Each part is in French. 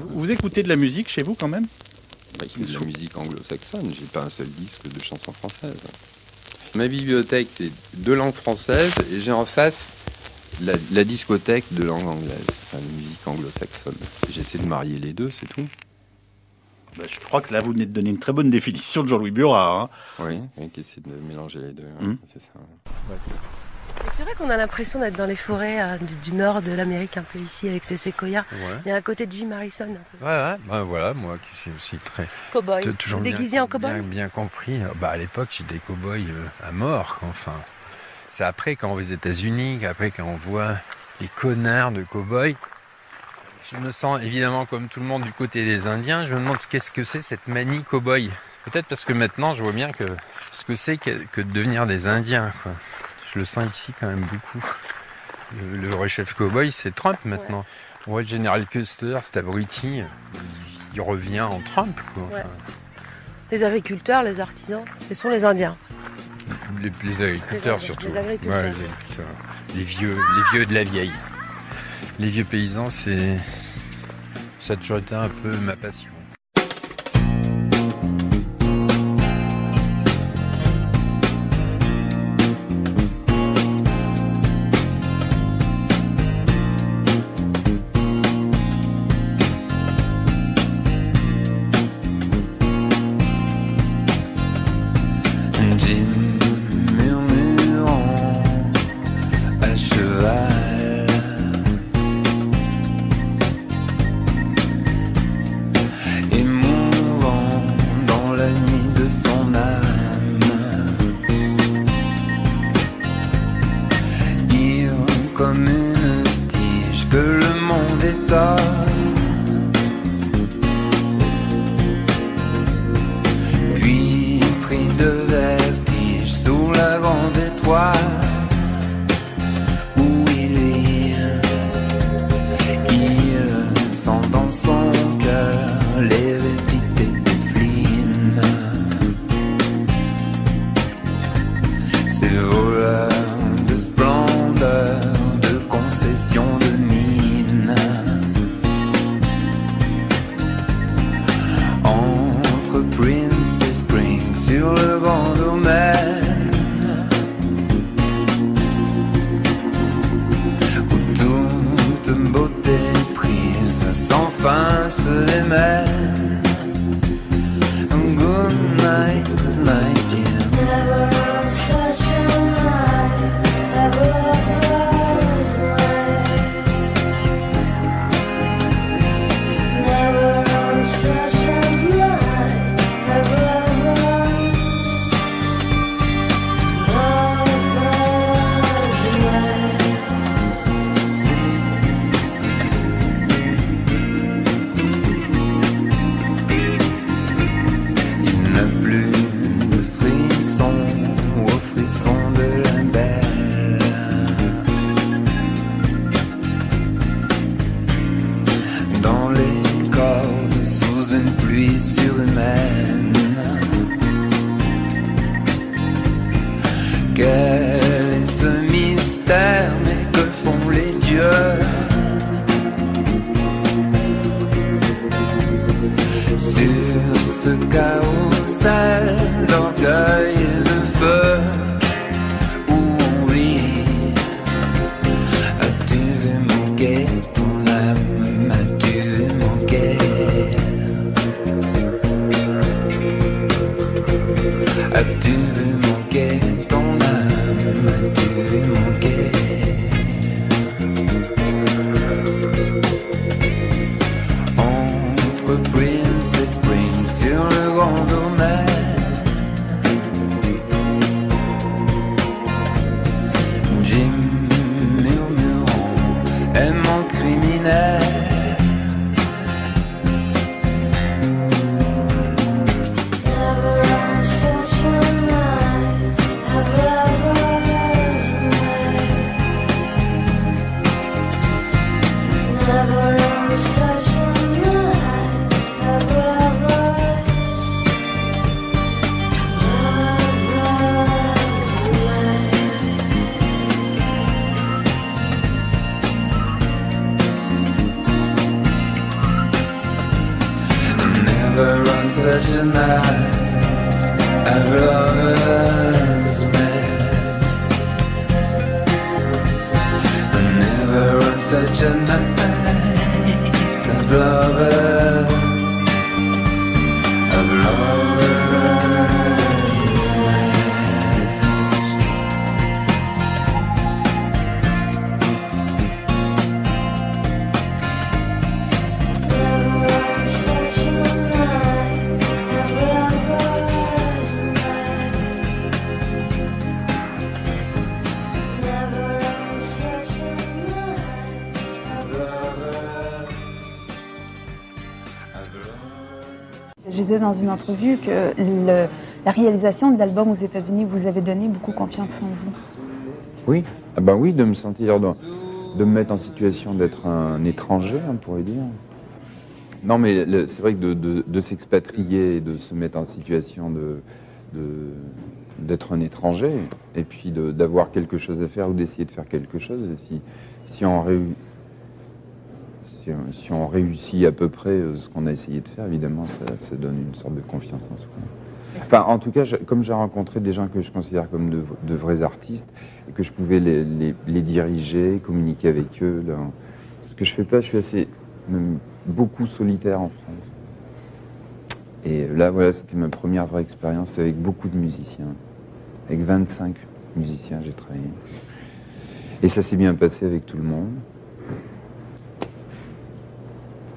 Vous écoutez de la musique chez vous quand même? C'est de la musique anglo-saxonne, j'ai pas un seul disque de chansons françaises. Ma bibliothèque, c'est 2 langues françaises et j'ai en face la discothèque de langue anglaise, enfin la musique anglo-saxonne. J'essaie de marier les deux, c'est tout. Je crois que là, vous venez de donner une très bonne définition de Jean-Louis Burat. Oui, qui essaie de mélanger les deux, c'est ça. Ouais. C'est vrai qu'on a l'impression d'être dans les forêts du nord de l'Amérique, un peu ici, avec ces séquoias. Ouais. Il y a un côté de Jim Harrison. Ouais, voilà, moi qui suis aussi très... Cow-boy, toujours déguisé en cow-boy. Bien compris. À l'époque, j'étais cow-boy à mort, enfin. C'est après, quand on va aux États-Unis, après, quand on voit les connards de cow-boy, je me sens évidemment comme tout le monde du côté des Indiens. Je me demande qu'est-ce que c'est cette manie cow-boy. Peut-être parce que maintenant, je vois bien que ce que c'est que de devenir des Indiens, quoi. Je le sens ici quand même beaucoup. Le vrai chef cow-boy, c'est Trump maintenant. Ouais. On voit le général Custer, cet abruti, il revient en Trump, quoi. Ouais. Les agriculteurs, les artisans, ce sont les Indiens. Les agriculteurs surtout. Les agriculteurs. Ouais, les vieux de la vieille. Les vieux paysans, ça a toujours été un peu ma passion. Never on such a night have lovers met. Never on such a night have lovers met. Je disais dans une entrevue que la réalisation de l'album aux États-Unis vous avait donné beaucoup confiance en vous. Oui, ah ben oui, de me sentir, de me mettre en situation d'être un étranger, on pourrait dire. Non, mais c'est vrai que de s'expatrier et de se mettre en situation d'être un étranger, et puis d'avoir quelque chose à faire ou d'essayer de faire quelque chose, et si on réussit à peu près ce qu'on a essayé de faire, évidemment, ça donne une sorte de confiance en soi. Enfin, en tout cas, comme j'ai rencontré des gens que je considère comme de vrais artistes, et que je pouvais les diriger, communiquer avec eux, là, ce que je fais pas, je suis assez, même beaucoup solitaire en France. Et là, voilà, c'était ma première vraie expérience avec beaucoup de musiciens. Avec 25 musiciens, j'ai travaillé. Et ça s'est bien passé avec tout le monde.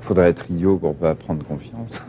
Faudrait être idiot pour pas prendre confiance.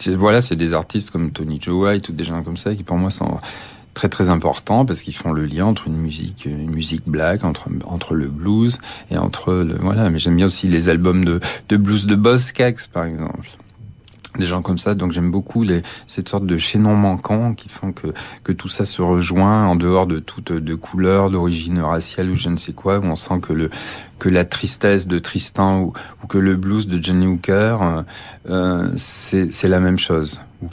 voilà, c'est des artistes comme Tony Joe White ou des gens comme ça qui pour moi sont très très importants parce qu'ils font le lien entre une musique black, entre le blues et voilà. Mais j'aime bien aussi les albums de blues de Boz Scaggs par exemple. Des gens comme ça, donc j'aime beaucoup cette sorte de chaînon manquant qui font que tout ça se rejoint en dehors de toute de couleur, d'origine raciale ou je ne sais quoi, où on sent que la tristesse de Tristan ou que le blues de Johnny Hooker, c'est la même chose, ou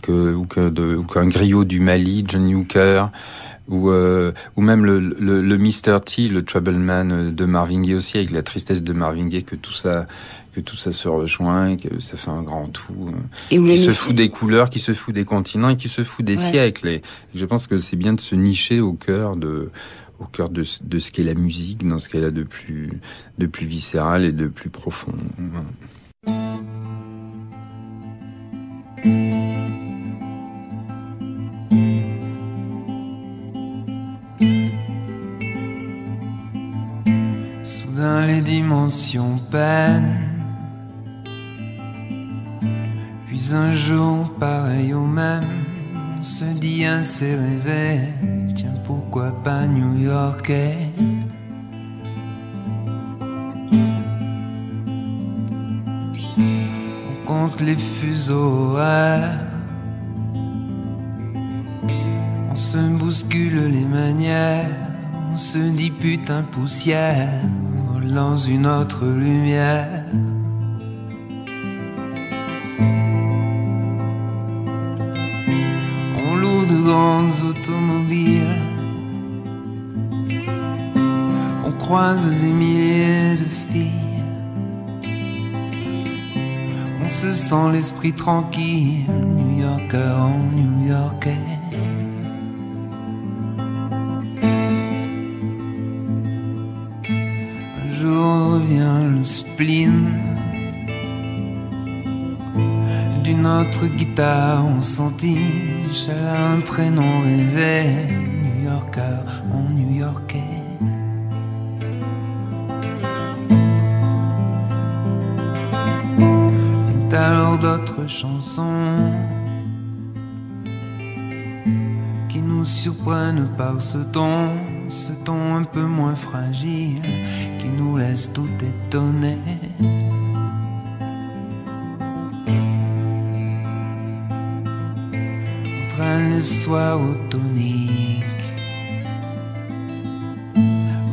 qu'un griot du Mali, Johnny Hooker, ou même le Mr. T, le Troubleman de Marvin Gaye aussi, avec la tristesse de Marvin Gaye, que tout ça se rejoint, que ça fait un grand tout, qui se fout des couleurs, qui se fout des continents et qui se fout des siècles. Et je pense que c'est bien de se nicher au cœur de ce qu'est la musique, dans ce qu'elle a de plus viscéral et de plus profond. Soudain les dimensions peinent. Puis un jour pareil au même, on se dit assez rêvé. Tiens, pourquoi pas new-yorkais? On compte les fuseaux horaires, on se bouscule les manières, on se dit putain poussière, on vole dans une autre lumière. Grandes automobiles, on croise des milliers de filles, on se sent l'esprit tranquille, New-Yorker en New-Yorkais. Un jour revient le spleen d'une autre guitare, on s'entiche, elle a un prénom rêvé, New-Yorker en New-Yorkais. Et alors d'autres chansons qui nous surprennent par ce ton un peu moins fragile, qui nous laisse tout étonnés. Les soirs toniques,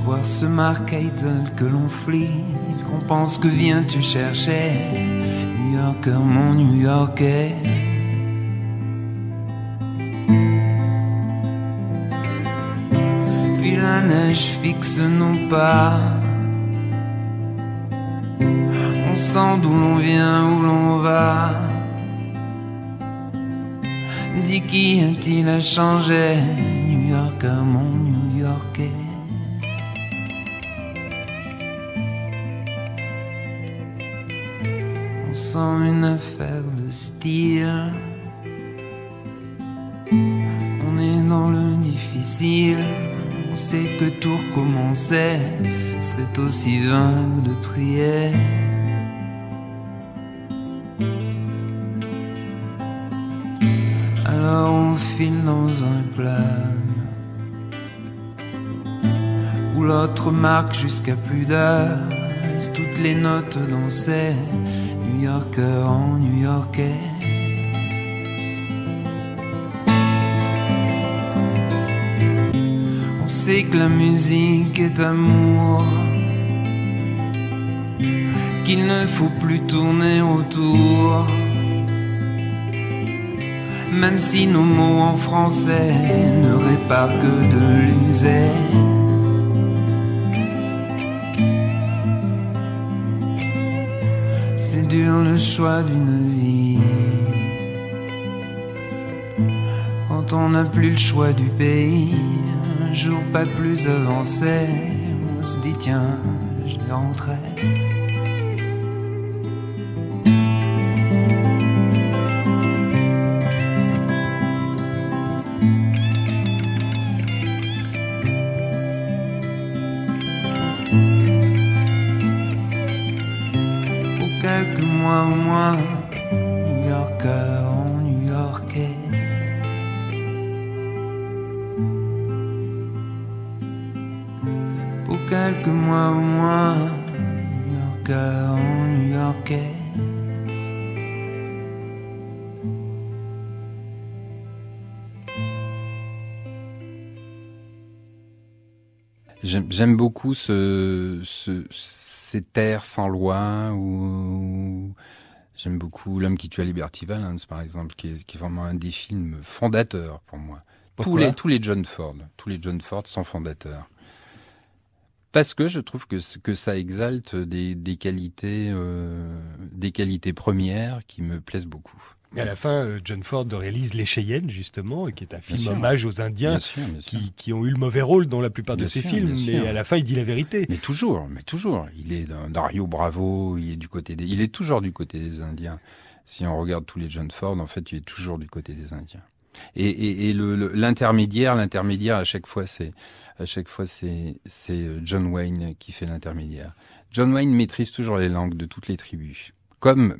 voir ce Mark Idle que l'on flique, qu'on pense que viens-tu chercher, New Yorker mon New Yorkais. Puis la neige fixe nos pas, on sent d'où l'on vient, où l'on va. Dis qui a-t-il à changer, New Yorker mon New Yorkais. On sent une affaire de style, on est dans le difficile, on sait que tout recommencer serait aussi vain de prier. Alors on file dans un club où l'autre marque jusqu'à plus d'heures, laisse toutes les notes danser, New Yorker en New Yorkais. On sait que la musique est amour, qu'il ne faut plus tourner autour. Même si nos mots en français ne réparent que de l'usé. C'est dur le choix d'une vie quand on n'a plus le choix du pays. Un jour pas plus avancé, on se dit tiens, je vais rentrer. Quelques mois au moins, New Yorker en New quelques mois au moins, New-Yorker en New-Yorkais. J'aime beaucoup ces terres sans loi, ou j'aime beaucoup L'homme qui tua Liberty Valance, par exemple, qui est vraiment un des films fondateurs pour moi. Tous les John Ford sont fondateurs. Parce que je trouve que ça exalte des qualités premières qui me plaisent beaucoup. Et à la fin, John Ford réalise Les Cheyennes, justement, qui est un film hommage aux Indiens bien sûr. Qui ont eu le mauvais rôle dans la plupart de ses films. Mais à la fin, il dit la vérité. Mais toujours. Il est dans Rio Bravo, il est toujours du côté des Indiens. Si on regarde tous les John Ford, en fait, il est toujours du côté des Indiens. Et l'intermédiaire, à chaque fois, c'est John Wayne qui fait l'intermédiaire. John Wayne maîtrise toujours les langues de toutes les tribus. Comme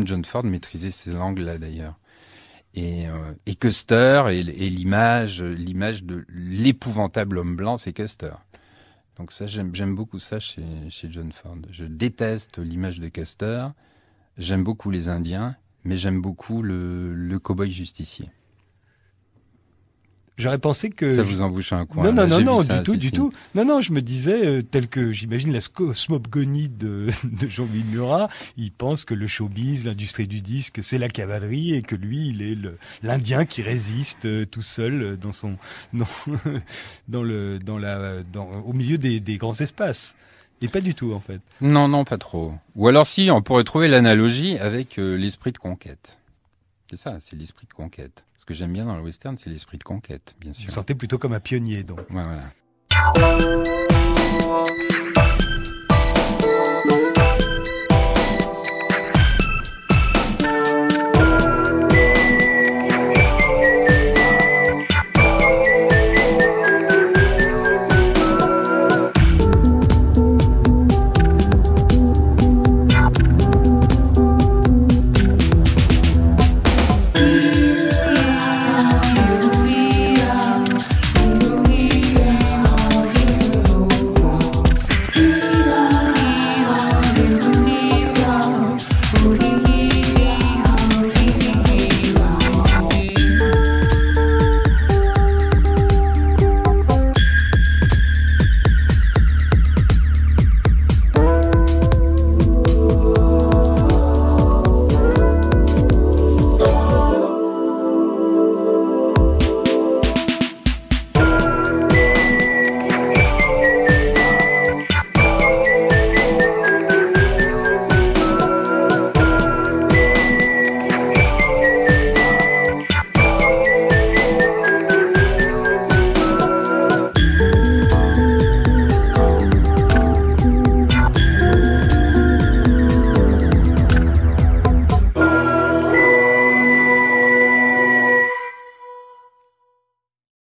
John Ford maîtrisait ces langues-là d'ailleurs. Et Custer et l'image de l'épouvantable homme blanc, c'est Custer. Donc ça, j'aime beaucoup ça chez John Ford. Je déteste l'image de Custer. J'aime beaucoup les Indiens, mais j'aime beaucoup le cow-boy justicier. J'aurais pensé que... Ça vous embouche un coin. Non, du tout. Non, je me disais, tel que j'imagine la cosmogonie de Jean-Louis Murat, il pense que le showbiz, l'industrie du disque, c'est la cavalerie et que lui, il est l'Indien qui résiste tout seul au milieu des grands espaces. Et pas du tout, en fait. Non, pas trop. Ou alors si, on pourrait trouver l'analogie avec l'esprit de conquête. C'est ça, c'est l'esprit de conquête. Ce que j'aime bien dans le western, c'est l'esprit de conquête, bien sûr. Vous sentez plutôt comme un pionnier, donc. Ouais, voilà.